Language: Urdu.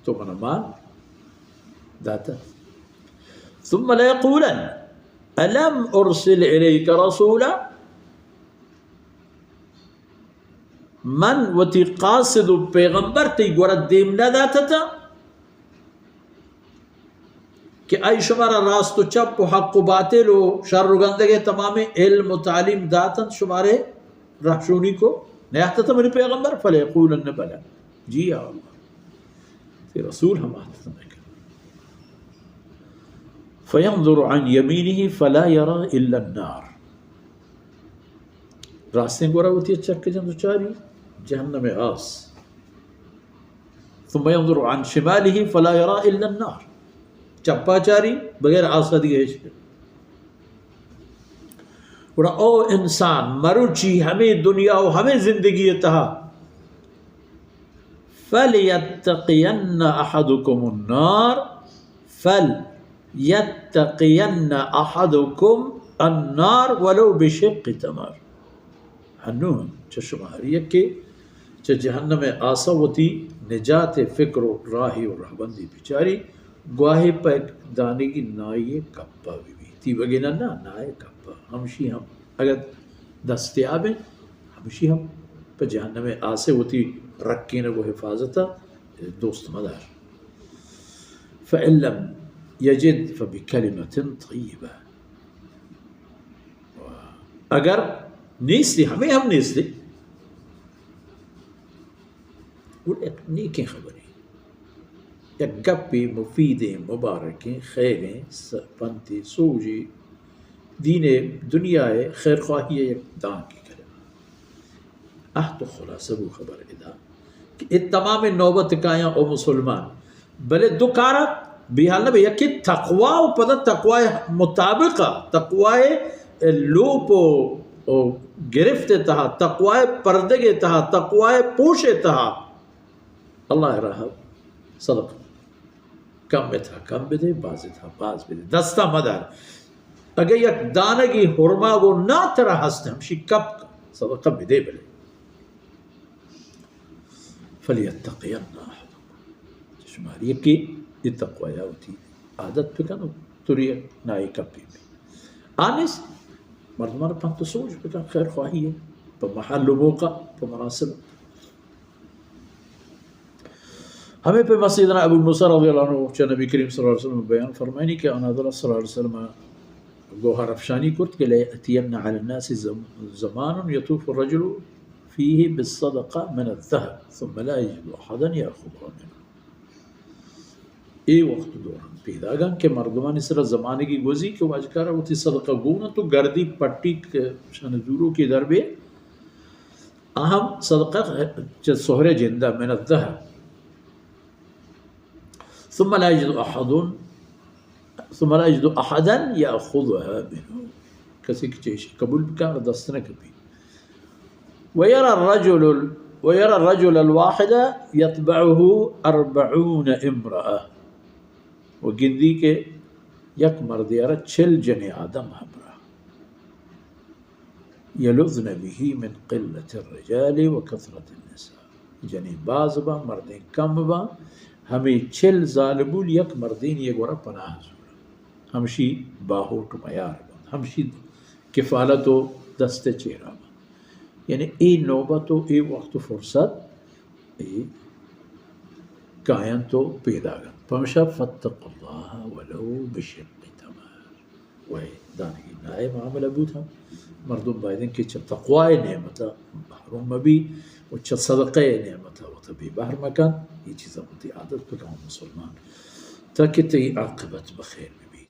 تو من مال داتا. ثم ليقولن ألم أرسل إليك رسولا، من وتی قاصد پیغمبر تی گورد دیم نداتا تا کہ ای شمارا راست و چپ و حق و باطل و شر و گندگی تمام علم و تعلیم داتن شمارے رہشونی کو نیاتا تھا میرے پیغمبر. فلیقولن بلا، جی یا اللہ تی رسول ہم آتا تھا. فینظر عن یمینہ فلا یرا الا النار، راستیں گورا ہوتی ہے چک جن چاری جہنم آس. ثم ينظر عن شمالہ فلا یرا الا النار، چپا چاری بغیر آسا دیگے ہیچ پہ. اور او انسان مروچی ہمیں دنیا و ہمیں زندگی تہا فَلْيَتَّقِيَنَّ أَحَدُكُمُ النَّارِ فَلْيَتَّقِيَنَّ أَحَدُكُمْ النَّارِ وَلَوْ بِشِقِّ تَمْرٍ. ہنون چشماری کہ جہنم آسا ہوتی نجات فکر و راہی و رہبندی بیچاری گواہی پہ دانے کی نائی کپا بھی تی وگینا نا نائے کپا ہمشی ہم اگر دستیاب ہیں ہمشی ہم پہ جہنم آسے ہوتی رکھی نہ وہ حفاظتا دوست مدار. فَإِن لَمْ يَجِدْ فَبِكَلِمَةٍ طَيِّبَةٍ، اگر نیستی ہمیں ہم نیستی وہ ایک نیکی خبری یک گپی مفیدیں مبارکیں خیریں پنتی سوجی دین دنیا خیر خواہی یک دان کی کرے. تو خلاصہ وہ خبر ادا کہ یہ تمام نوبت کایاں او مسلمان بلے دکارت بیحال نبی یکی تقوی و پدا تقوی مطابقہ تقوی لوپ و گرفت تہا تقوی پردگے تہا تقوی پوشے تہا اللہ رہا صدق کم میں تھا کم بھی دے باز تھا باز بھی دے دستہ مدار اگر یک دانگی حرما وہ نہ ترہ ہستے ہمشی کب صدقہ بھی دے بلے. فَلْيَتَّقِيَنَّ أَحَدُكُمْ شماری کی یہ تقوی ہوتی عادت پہ کنو توری نائی کپی میں آنس مردمان پہم تو سوچ پہ کن خیر خواہی ہے پہ محل و موقع پہ مناسب. ہمیں پہ مسیدنا ابو موسیٰ رضی اللہ عنہ چاہ نبی کریم صلی اللہ علیہ وسلم بیان فرمائنی کہ انا حضرت صلی اللہ علیہ وسلم گوہر افشانی کرت کہ لَيَأْتِيَنَّ عَلى النَّاسِ زَمَانٌ يَطُوفُ الرَّجُلُ فِيهِ بِالصَّدَقَةِ مِنَ الذَّهَبِ ثُمَّ لَا يَجِدُ أَحَدًا يَأْخُذُهُ مِنْهُ. ای وقت دوران پیدا گا کہ مردمان اس طرح زمانے کی گوزی کہ وہ اجکارہ ہوتی صدقہ گونا تو گردی پٹی شان زورو کی دربے اہم صدقہ سہرے جندہ من الذهب ثم لا يجد أحدا يأخذها منه کسی کی چیز قبول بکار دست نہ کبھی. ويرى الرجل الواحد يتبعه 40 امرأة، وہ گندی کے یک مرد یارا 40 جن آدم ہمراہ یلذن به من قلة الرجال وكثرة النساء، جنی باز با مردین کم با ہمیں 40 ظالبول یک مردین یہ گورا پناہ زورا ہمشی باہو ٹمیار با ہمشی کفالت و دست چہرہ با. یعنی ای نوبت و ای وقت و فرصت ای کائن تو پیدا گا پمشا فاتقوا اللہ ولو بشق تمر. وہی دانگی نائے معاملہ بود ہم مردم بائدن کہ چھ تقوی نعمتا محروم بھی و چھ صدقہ نعمتا و تبھی بہر مکان یہ چیزیں ہوتی عادت پہ کہوں مسلمان تاکہ تی عاقبت بخیر